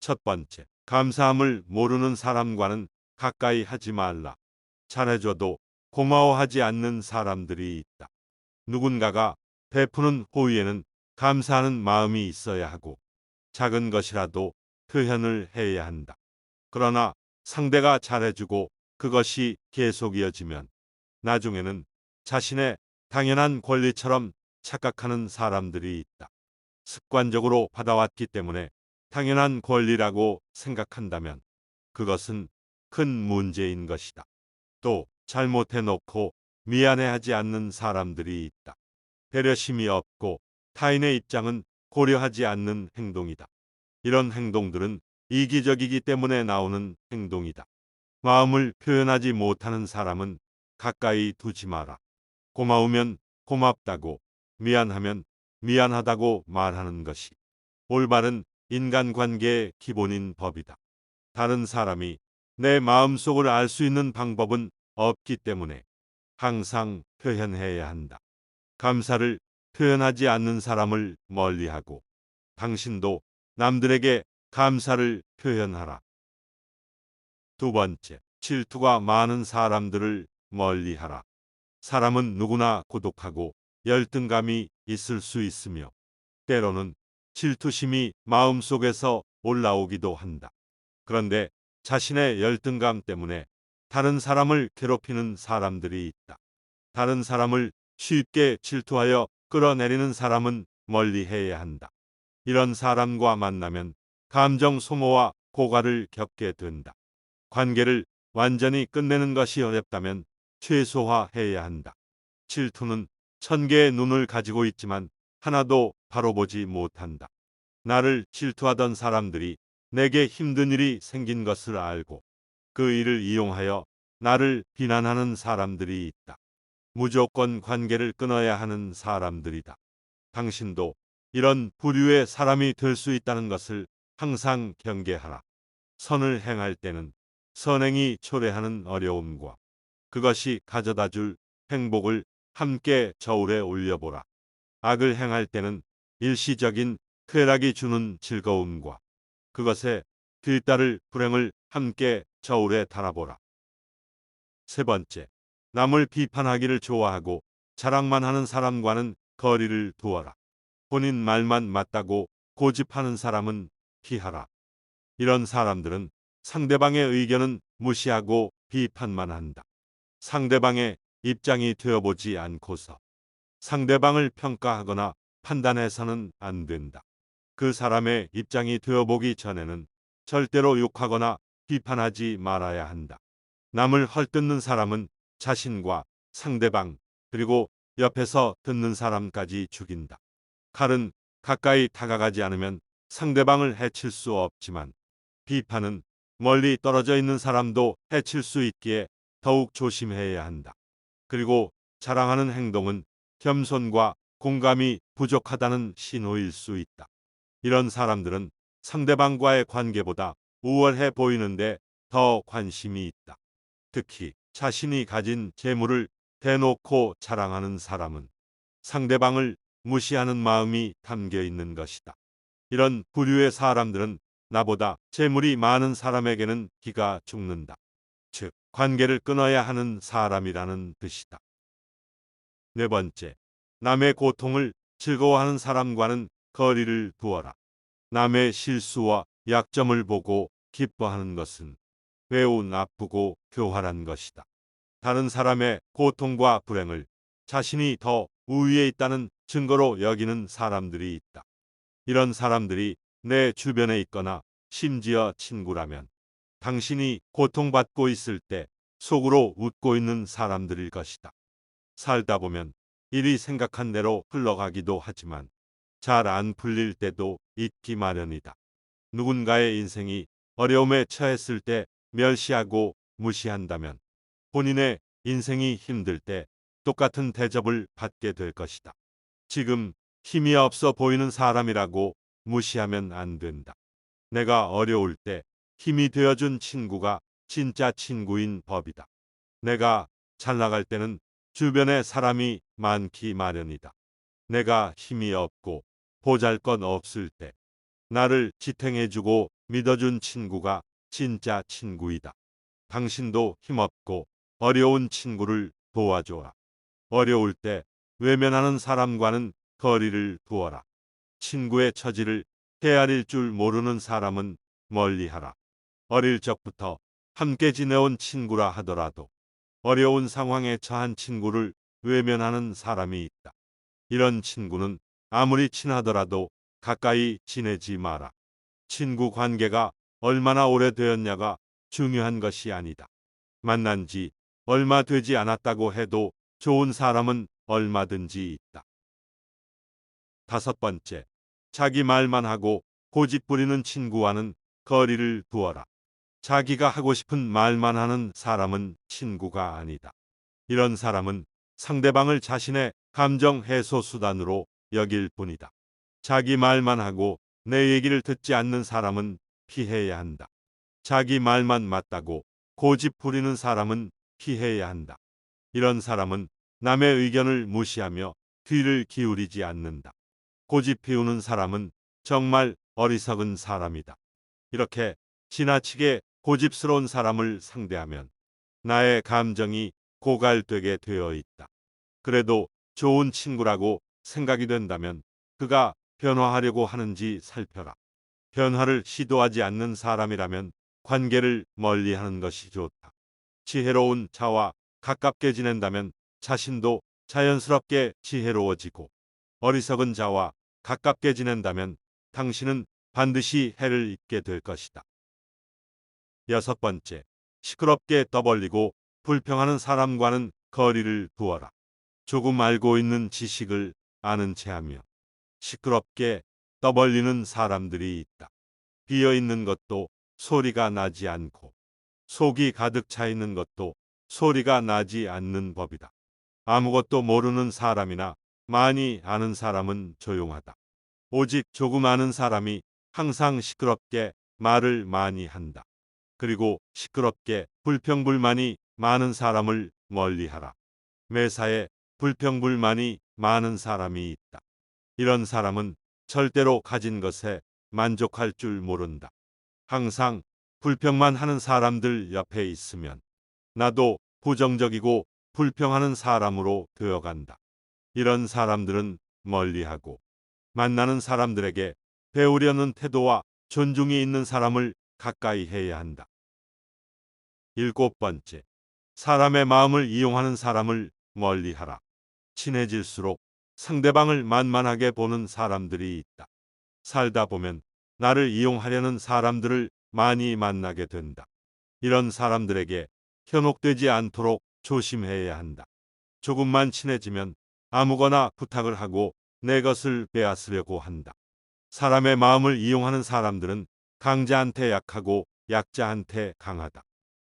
첫 번째, 감사함을 모르는 사람과는 가까이 하지 말라. 잘해줘도 고마워하지 않는 사람들이 있다. 누군가가 베푸는 호의에는 감사하는 마음이 있어야 하고 작은 것이라도 표현을 해야 한다. 그러나 상대가 잘해주고 그것이 계속 이어지면 나중에는 자신의 당연한 권리처럼 착각하는 사람들이 있다. 습관적으로 받아왔기 때문에 당연한 권리라고 생각한다면 그것은 큰 문제인 것이다. 또 잘못해놓고 미안해하지 않는 사람들이 있다. 배려심이 없고 타인의 입장은 고려하지 않는 행동이다. 이런 행동들은 이기적이기 때문에 나오는 행동이다. 마음을 표현하지 못하는 사람은 가까이 두지 마라. 고마우면 고맙다고, 미안하면 미안하다고 말하는 것이 올바른 인간관계의 기본인 법이다. 다른 사람이 내 마음속을 알 수 있는 방법은 없기 때문에 항상 표현해야 한다. 감사를 표현하지 않는 사람을 멀리하고 당신도 남들에게 감사를 표현하라. 두 번째, 질투가 많은 사람들을 멀리하라. 사람은 누구나 고독하고 열등감이 있을 수 있으며 때로는 질투심이 마음속에서 올라오기도 한다. 그런데 자신의 열등감 때문에 다른 사람을 괴롭히는 사람들이 있다. 다른 사람을 쉽게 질투하여 끌어내리는 사람은 멀리해야 한다. 이런 사람과 만나면 감정 소모와 고갈을 겪게 된다. 관계를 완전히 끝내는 것이 어렵다면 최소화해야 한다. 질투는 천 개의 눈을 가지고 있지만 하나도 바로 보지 못한다. 나를 질투하던 사람들이 내게 힘든 일이 생긴 것을 알고 그 일을 이용하여 나를 비난하는 사람들이 있다. 무조건 관계를 끊어야 하는 사람들이다. 당신도 이런 부류의 사람이 될 수 있다는 것을 항상 경계하라. 선을 행할 때는 선행이 초래하는 어려움과 그것이 가져다 줄 행복을 함께 저울에 올려보라. 악을 행할 때는 일시적인 쾌락이 주는 즐거움과 그것에 뒤따를 불행을 함께 저울에 달아보라. 세 번째, 남을 비판하기를 좋아하고 자랑만 하는 사람과는 거리를 두어라. 본인 말만 맞다고 고집하는 사람은 피하라. 이런 사람들은 상대방의 의견은 무시하고 비판만 한다. 상대방의 입장이 되어보지 않고서 상대방을 평가하거나 판단해서는 안 된다. 그 사람의 입장이 되어보기 전에는 절대로 욕하거나 비판하지 말아야 한다. 남을 헐뜯는 사람은 자신과 상대방 그리고 옆에서 듣는 사람까지 죽인다. 칼은 가까이 다가가지 않으면 상대방을 해칠 수 없지만 비판은 멀리 떨어져 있는 사람도 해칠 수 있기에 더욱 조심해야 한다. 그리고 자랑하는 행동은 겸손과 공감이 부족하다는 신호일 수 있다. 이런 사람들은 상대방과의 관계보다 우월해 보이는데 더 관심이 있다. 특히 자신이 가진 재물을 대놓고 자랑하는 사람은 상대방을 무시하는 마음이 담겨 있는 것이다. 이런 부류의 사람들은 나보다 재물이 많은 사람에게는 기가 죽는다. 즉, 관계를 끊어야 하는 사람이라는 뜻이다. 네 번째, 남의 고통을 즐거워하는 사람과는 거리를 두어라. 남의 실수와 약점을 보고 기뻐하는 것은 매우 나쁘고 교활한 것이다. 다른 사람의 고통과 불행을 자신이 더 우위에 있다는 증거로 여기는 사람들이 있다. 이런 사람들이 내 주변에 있거나 심지어 친구라면 당신이 고통받고 있을 때 속으로 웃고 있는 사람들일 것이다. 살다 보면 일이 생각한 대로 흘러가기도 하지만 잘 안 풀릴 때도 있기 마련이다. 누군가의 인생이 어려움에 처했을 때 멸시하고 무시한다면 본인의 인생이 힘들 때 똑같은 대접을 받게 될 것이다. 지금 힘이 없어 보이는 사람이라고 무시하면 안 된다. 내가 어려울 때 힘이 되어준 친구가 진짜 친구인 법이다. 내가 잘 나갈 때는 주변에 사람이 많기 마련이다. 내가 힘이 없고 보잘것 없을 때 나를 지탱해주고 믿어준 친구가 진짜 친구이다. 당신도 힘없고 어려운 친구를 도와줘라. 어려울 때 외면하는 사람과는 거리를 두어라. 친구의 처지를 헤아릴 줄 모르는 사람은 멀리하라. 어릴 적부터 함께 지내온 친구라 하더라도 어려운 상황에 처한 친구를 외면하는 사람이 있다. 이런 친구는 아무리 친하더라도 가까이 지내지 마라. 친구 관계가 얼마나 오래되었냐가 중요한 것이 아니다. 만난 지 얼마 되지 않았다고 해도 좋은 사람은 얼마든지 있다. 다섯 번째, 자기 말만 하고 고집 부리는 친구와는 거리를 두어라. 자기가 하고 싶은 말만 하는 사람은 친구가 아니다. 이런 사람은 상대방을 자신의 감정 해소 수단으로 여길 뿐이다. 자기 말만 하고 내 얘기를 듣지 않는 사람은 피해야 한다. 자기 말만 맞다고 고집 부리는 사람은 피해야 한다. 이런 사람은 남의 의견을 무시하며 귀를 기울이지 않는다. 고집 피우는 사람은 정말 어리석은 사람이다. 이렇게 지나치게 고집스러운 사람을 상대하면 나의 감정이 고갈되게 되어 있다. 그래도 좋은 친구라고 생각이 된다면 그가 변화하려고 하는지 살펴라. 변화를 시도하지 않는 사람이라면 관계를 멀리하는 것이 좋다. 지혜로운 자와 가깝게 지낸다면 자신도 자연스럽게 지혜로워지고 어리석은 자와 가깝게 지낸다면 당신은 반드시 해를 입게 될 것이다. 여섯 번째, 시끄럽게 떠벌리고 불평하는 사람과는 거리를 두어라. 조금 알고 있는 지식을 아는 체하며 시끄럽게 떠벌리는 사람들이 있다. 비어 있는 것도 소리가 나지 않고 속이 가득 차 있는 것도 소리가 나지 않는 법이다. 아무것도 모르는 사람이나 많이 아는 사람은 조용하다. 오직 조금 아는 사람이 항상 시끄럽게 말을 많이 한다. 그리고 시끄럽게 불평불만이 많은 사람을 멀리하라. 매사에 불평불만이 많은 사람이 있다. 이런 사람은 절대로 가진 것에 만족할 줄 모른다. 항상 불평만 하는 사람들 옆에 있으면 나도 부정적이고 불평하는 사람으로 되어간다. 이런 사람들은 멀리하고 만나는 사람들에게 배우려는 태도와 존중이 있는 사람을 가까이 해야 한다. 일곱 번째, 사람의 마음을 이용하는 사람을 멀리하라. 친해질수록 상대방을 만만하게 보는 사람들이 있다. 살다 보면 나를 이용하려는 사람들을 많이 만나게 된다. 이런 사람들에게 현혹되지 않도록 조심해야 한다. 조금만 친해지면 아무거나 부탁을 하고 내 것을 빼앗으려고 한다. 사람의 마음을 이용하는 사람들은 강자한테 약하고 약자한테 강하다.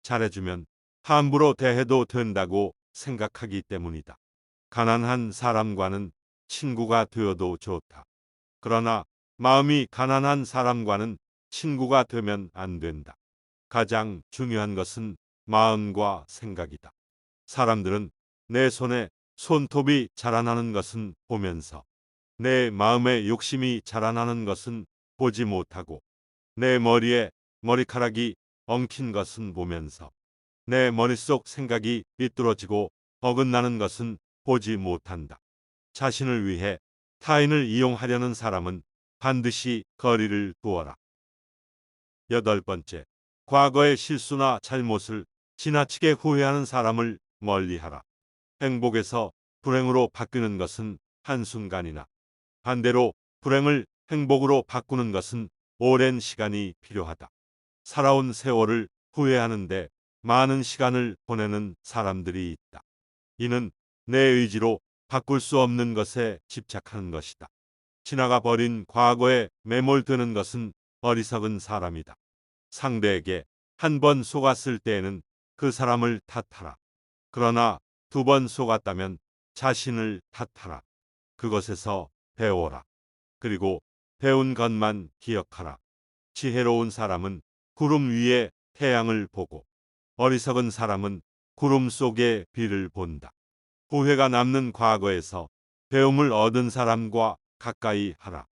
잘해주면 함부로 대해도 된다고 생각하기 때문이다. 가난한 사람과는 친구가 되어도 좋다. 그러나 마음이 가난한 사람과는 친구가 되면 안 된다. 가장 중요한 것은 마음과 생각이다. 사람들은 내 손에 손톱이 자라나는 것은 보면서 내 마음에 욕심이 자라나는 것은 보지 못하고 내 머리에 머리카락이 엉킨 것은 보면서 내 머릿속 생각이 삐뚤어지고 어긋나는 것은 보지 못한다. 자신을 위해 타인을 이용하려는 사람은 반드시 거리를 두어라. 여덟 번째, 과거의 실수나 잘못을 지나치게 후회하는 사람을 멀리하라. 행복에서 불행으로 바뀌는 것은 한순간이나 반대로 불행을 행복으로 바꾸는 것은 오랜 시간이 필요하다. 살아온 세월을 후회하는데 많은 시간을 보내는 사람들이 있다. 이는 내 의지로 바꿀 수 없는 것에 집착하는 것이다. 지나가 버린 과거에 매몰되는 것은 어리석은 사람이다. 상대에게 한 번 속았을 때에는 그 사람을 탓하라. 그러나 두 번 속았다면 자신을 탓하라. 그것에서 배워라. 그리고 배운 것만 기억하라. 지혜로운 사람은 구름 위에 태양을 보고 어리석은 사람은 구름 속에 비를 본다. 후회가 남는 과거에서 배움을 얻은 사람과 가까이 하라.